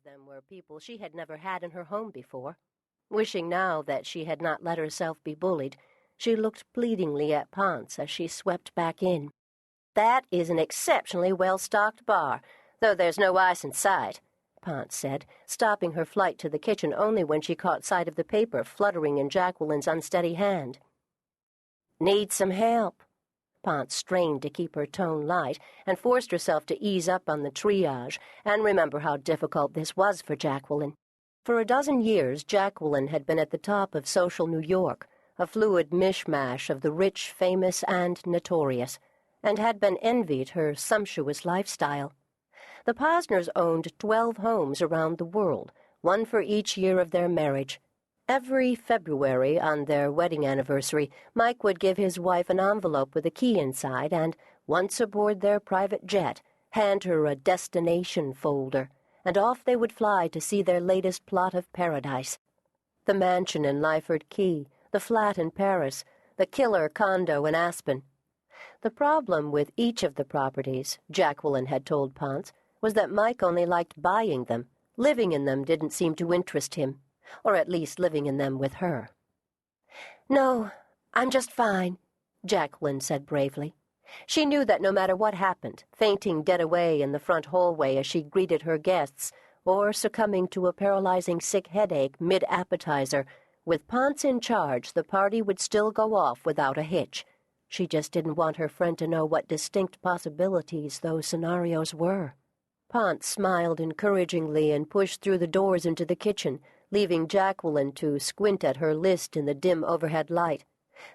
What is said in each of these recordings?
of them were people she had never had in her home before. Wishing now that she had not let herself be bullied, she looked pleadingly at Ponce as she swept back in. "That is an exceptionally well-stocked bar, though there's no ice in sight," Ponce said, stopping her flight to the kitchen only when she caught sight of the paper fluttering in Jacqueline's unsteady hand. "Need some help?" Ponce strained to keep her tone light and forced herself to ease up on the triage and remember how difficult this was for Jacqueline. For a dozen years, Jacqueline had been at the top of social New York, a fluid mishmash of the rich, famous, and notorious, and had been envied her sumptuous lifestyle. The Posners owned 12 homes around the world, one for each year of their marriage. Every February, on their wedding anniversary, Mike would give his wife an envelope with a key inside and, once aboard their private jet, hand her a destination folder, and off they would fly to see their latest plot of paradise. The mansion in Lyford Key, the flat in Paris, the killer condo in Aspen. The problem with each of the properties, Jacqueline had told Ponce, was that Mike only liked buying them. Living in them didn't seem to interest him, or at least living in them with her. "No, I'm just fine," Jacqueline said bravely. She knew that no matter what happened, fainting dead away in the front hallway as she greeted her guests, or succumbing to a paralyzing sick headache mid-appetizer, with Ponce in charge, the party would still go off without a hitch. She just didn't want her friend to know what distinct possibilities those scenarios were. Ponce smiled encouragingly and pushed through the doors into the kitchen, leaving Jacqueline to squint at her list in the dim overhead light.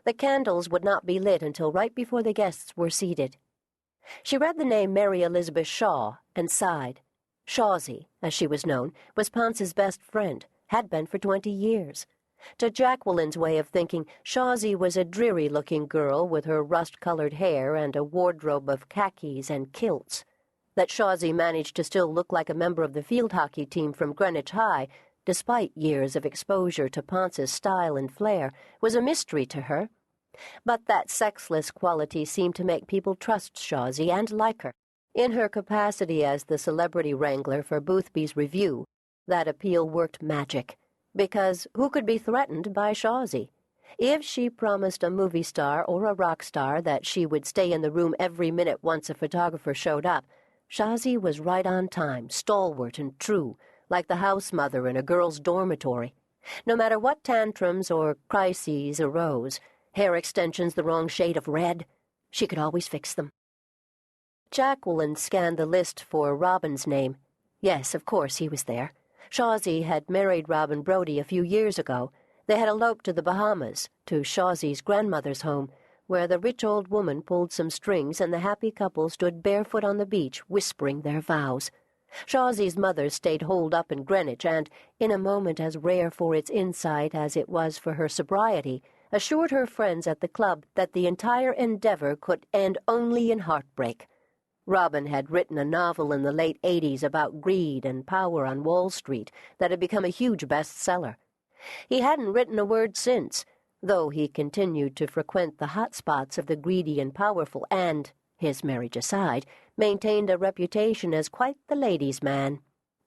The candles would not be lit until right before the guests were seated. She read the name Mary Elizabeth Shaw and sighed. Shawsy, as she was known, was Ponce's best friend, had been for 20 years. To Jacqueline's way of thinking, Shawsy was a dreary-looking girl with her rust-colored hair and a wardrobe of khakis and kilts. That Shawsy managed to still look like a member of the field hockey team from Greenwich High, despite years of exposure to Ponce's style and flair, was a mystery to her. But that sexless quality seemed to make people trust Shawsy and like her. In her capacity as the celebrity wrangler for Boothby's Review, that appeal worked magic, because who could be threatened by Shawsy? If she promised a movie star or a rock star that she would stay in the room every minute once a photographer showed up, Shawsy was right on time, stalwart and true, like the house mother in a girl's dormitory. No matter what tantrums or crises arose, hair extensions the wrong shade of red, she could always fix them. Jacqueline scanned the list for Robin's name. Yes, of course, he was there. Shawsy had married Robin Brodie a few years ago. They had eloped to the Bahamas, to Shawsy's grandmother's home, where the rich old woman pulled some strings and the happy couple stood barefoot on the beach, whispering their vows. Shawsy's mother stayed holed up in Greenwich and, in a moment as rare for its insight as it was for her sobriety, assured her friends at the club that the entire endeavor could end only in heartbreak. Robin had written a novel in the late 80s about greed and power on Wall Street that had become a huge bestseller. He hadn't written a word since, though he continued to frequent the hot spots of the greedy and powerful and, his marriage aside, maintained a reputation as quite the ladies' man.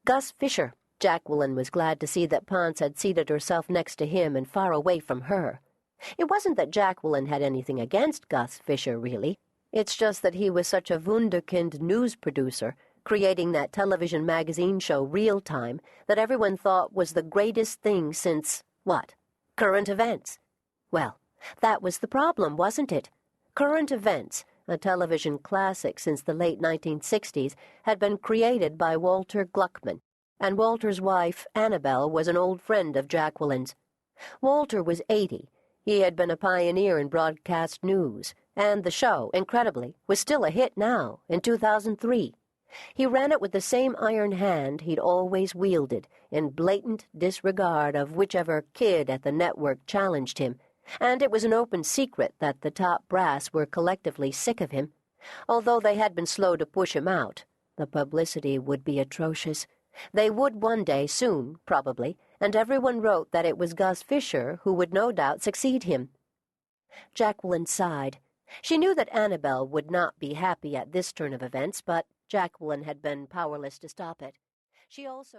Gus Fisher. Jacqueline was glad to see that Ponce had seated herself next to him and far away from her. It wasn't that Jacqueline had anything against Gus Fisher, really. It's just that he was such a wunderkind news producer, creating that television magazine show Real Time, that everyone thought was the greatest thing since, what? Current Events. Well, that was the problem, wasn't it? Current Events, a television classic since the late 1960s, had been created by Walter Gluckman, and Walter's wife, Annabelle, was an old friend of Jacqueline's. Walter was 80. He had been a pioneer in broadcast news, and the show, incredibly, was still a hit now, in 2003. He ran it with the same iron hand he'd always wielded, in blatant disregard of whichever kid at the network challenged him, and it was an open secret that the top brass were collectively sick of him. Although they had been slow to push him out, the publicity would be atrocious. They would one day, soon, probably, and everyone wrote that it was Gus Fisher who would no doubt succeed him. Jacqueline sighed. She knew that Annabelle would not be happy at this turn of events, but Jacqueline had been powerless to stop it. She also